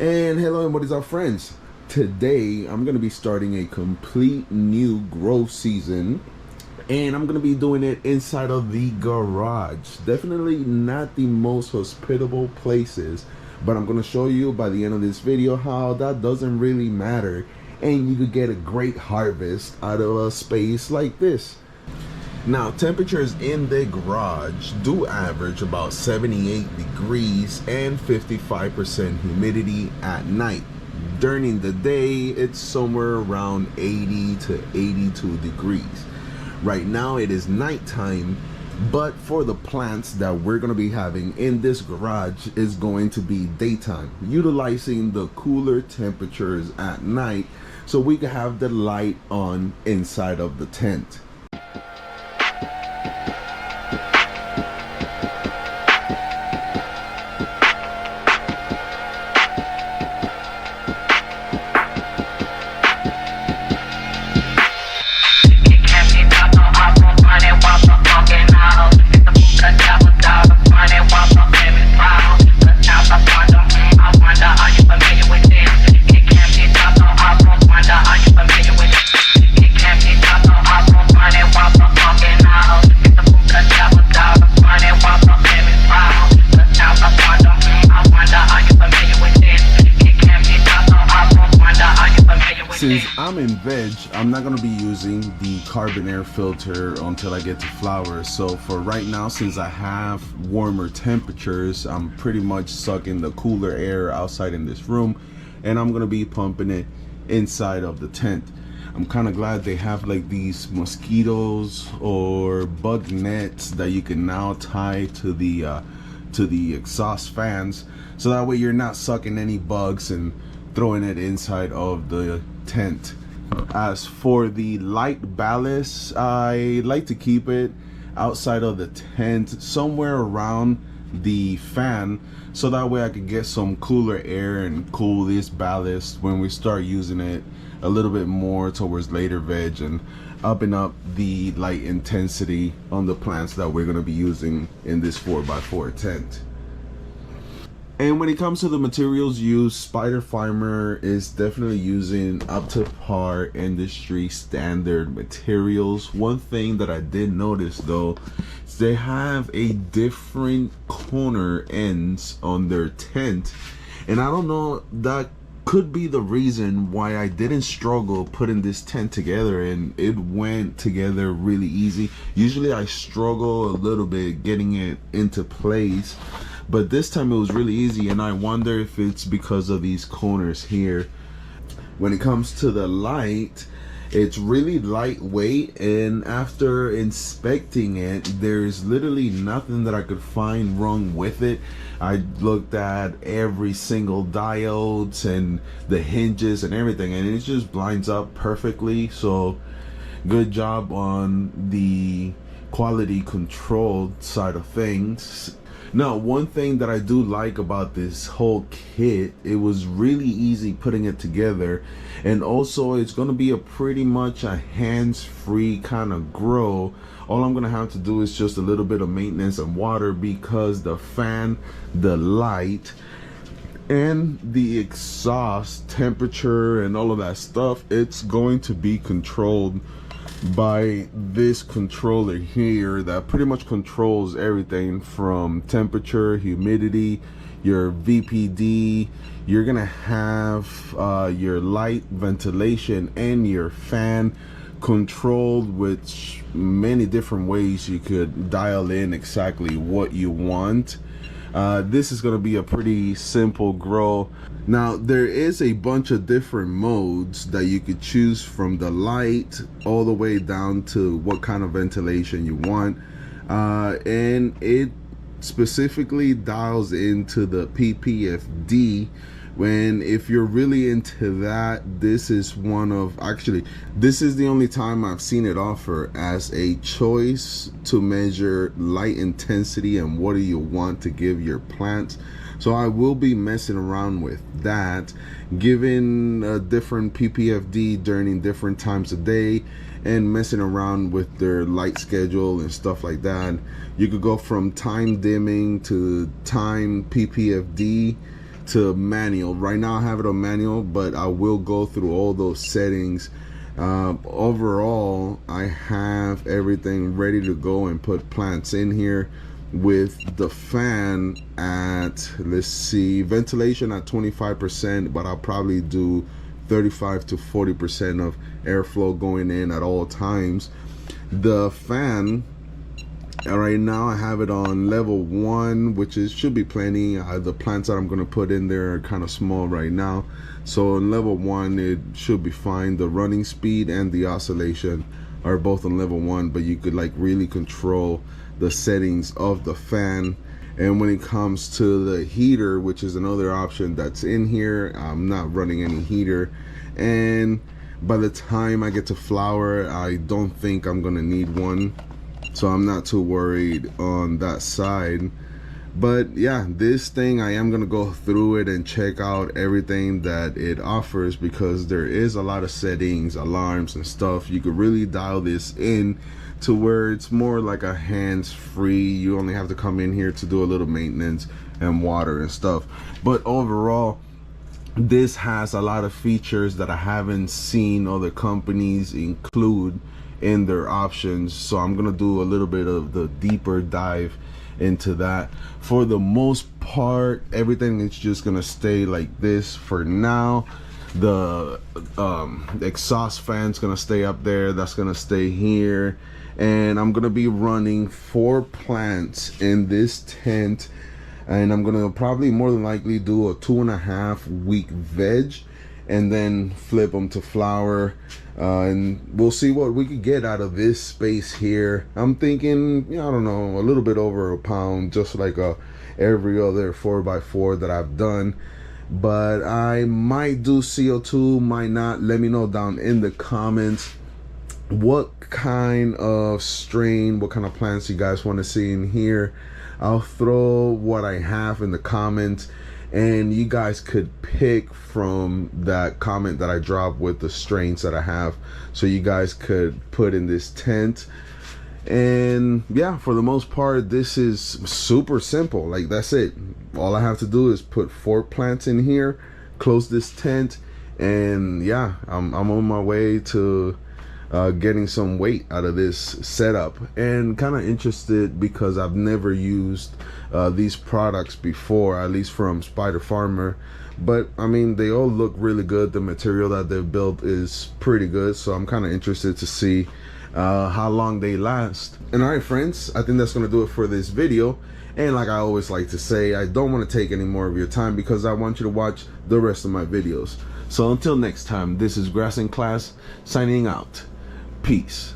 And hello, and what is up, friends? Today I'm going to be starting a complete new growth season, and I'm going to be doing it inside of the garage. Definitely not the most hospitable places, but I'm going to show you by the end of this video how that doesn't really matter, and you could get a great harvest out of a space like this. Now, temperatures in the garage do average about 78 degrees and 55% humidity at night. During the day, it's somewhere around 80 to 82 degrees. Right now, it is nighttime, but for the plants that we're going to be having in this garage is going to be daytime, utilizing the cooler temperatures at night so we can have the light on inside of the tent. Since I'm in veg, I'm not going to be using the carbon air filter until I get to flowers. So for right now, since I have warmer temperatures, I'm pretty much sucking the cooler air outside in this room, and I'm going to be pumping it inside of the tent. I'm kind of glad they have like these mosquitoes or bug nets that you can now tie to the exhaust fans, so that way you're not sucking any bugs and throwing it inside of the tent. As for the light ballast, I like to keep it outside of the tent, somewhere around the fan, so that way I can get some cooler air and cool this ballast when we start using it a little bit more towards later veg and upping up the light intensity on the plants that we're going to be using in this 4x4 tent. And when it comes to the materials used, Spider Farmer is definitely using up to par industry standard materials. One thing that I did notice though is they have a different corner ends on their tent, and I don't know, that could be the reason why I didn't struggle putting this tent together, and it went together really easy. Usually I struggle a little bit getting it into place, but this time it was really easy, and I wonder if it's because of these corners here. When it comes to the light, it's really lightweight, and after inspecting it, there's literally nothing that I could find wrong with it. I looked at every single diodes and the hinges and everything, and it just lines up perfectly. So good job on the quality control side of things. Now, one thing that I do like about this whole kit, it was really easy putting it together, and also it's going to be a pretty much a hands-free kind of grow. All I'm going to have to do is just a little bit of maintenance and water, because the fan, the light, and the exhaust temperature and all of that stuff, it's going to be controlled by this controller here that pretty much controls everything from temperature, humidity, your VPD. You're gonna have your light, ventilation, and your fan controlled with many different ways you could dial in exactly what you want. This is going to be a pretty simple grow. Now, there is a bunch of different modes that you could choose, from the light all the way down to what kind of ventilation you want, and it specifically dials into the PPFD. When if you're really into that, this is one of, actually this is the only time I've seen it offer as a choice to measure light intensity and what do you want to give your plants. So I will be messing around with that, giving a different PPFD during different times of day, and messing around with their light schedule and stuff like that. You could go from time dimming to time PPFD to manual. Right now I have it on manual, but I will go through all those settings. Overall, I have everything ready to go and put plants in here with the fan at, let's see, ventilation at 25%, but I'll probably do 35 to 40% of airflow going in at all times. The fan, right now I have it on level 1, which is should be plenty. The plants that I'm going to put in there are kind of small right now, so on level 1 it should be fine. The running speed and the oscillation are both on level 1, but you could like really control the settings of the fan. And when it comes to the heater, which is another option that's in here, I'm not running any heater, and by the time I get to flower, I don't think I'm gonna need one, so I'm not too worried on that side. But yeah, this thing, I am gonna go through it and check out everything that it offers, because there is a lot of settings, alarms and stuff. You could really dial this in to where it's more like a hands-free. You only have to come in here to do a little maintenance and water and stuff. But overall, this has a lot of features that I haven't seen other companies include in their options, so I'm gonna do a little bit of the deeper dive into that. For the most part, everything is just gonna stay like this for now. The exhaust fan's gonna stay up there, that's gonna stay here, and I'm gonna be running 4 plants in this tent, and I'm gonna probably more than likely do a 2.5 week veg and then flip them to flower, and we'll see what we could get out of this space here. I'm thinking, I don't know, a little bit over a pound, just like every other 4x4 that I've done. But I might do CO2, might not. Let me know down in the comments what kind of strain, what kind of plants you guys want to see in here. I'll throw what I have in the comments, and you guys could pick from that comment that I dropped with the strains that I have, so you guys could put in this tent. And yeah, for the most part, this is super simple. Like, that's it. All I have to do is put 4 plants in here, close this tent, and yeah, I'm on my way to getting some weight out of this setup. And kind of interested because I've never used these products before, at least from Spider Farmer, but I mean, they all look really good. The material that they've built is pretty good, so I'm kind of interested to see how long they last. And all right, friends, I think that's gonna do it for this video. And like I always like to say, I don't want to take any more of your time because I want you to watch the rest of my videos. So until next time, this is Grass in Class signing out. Peace.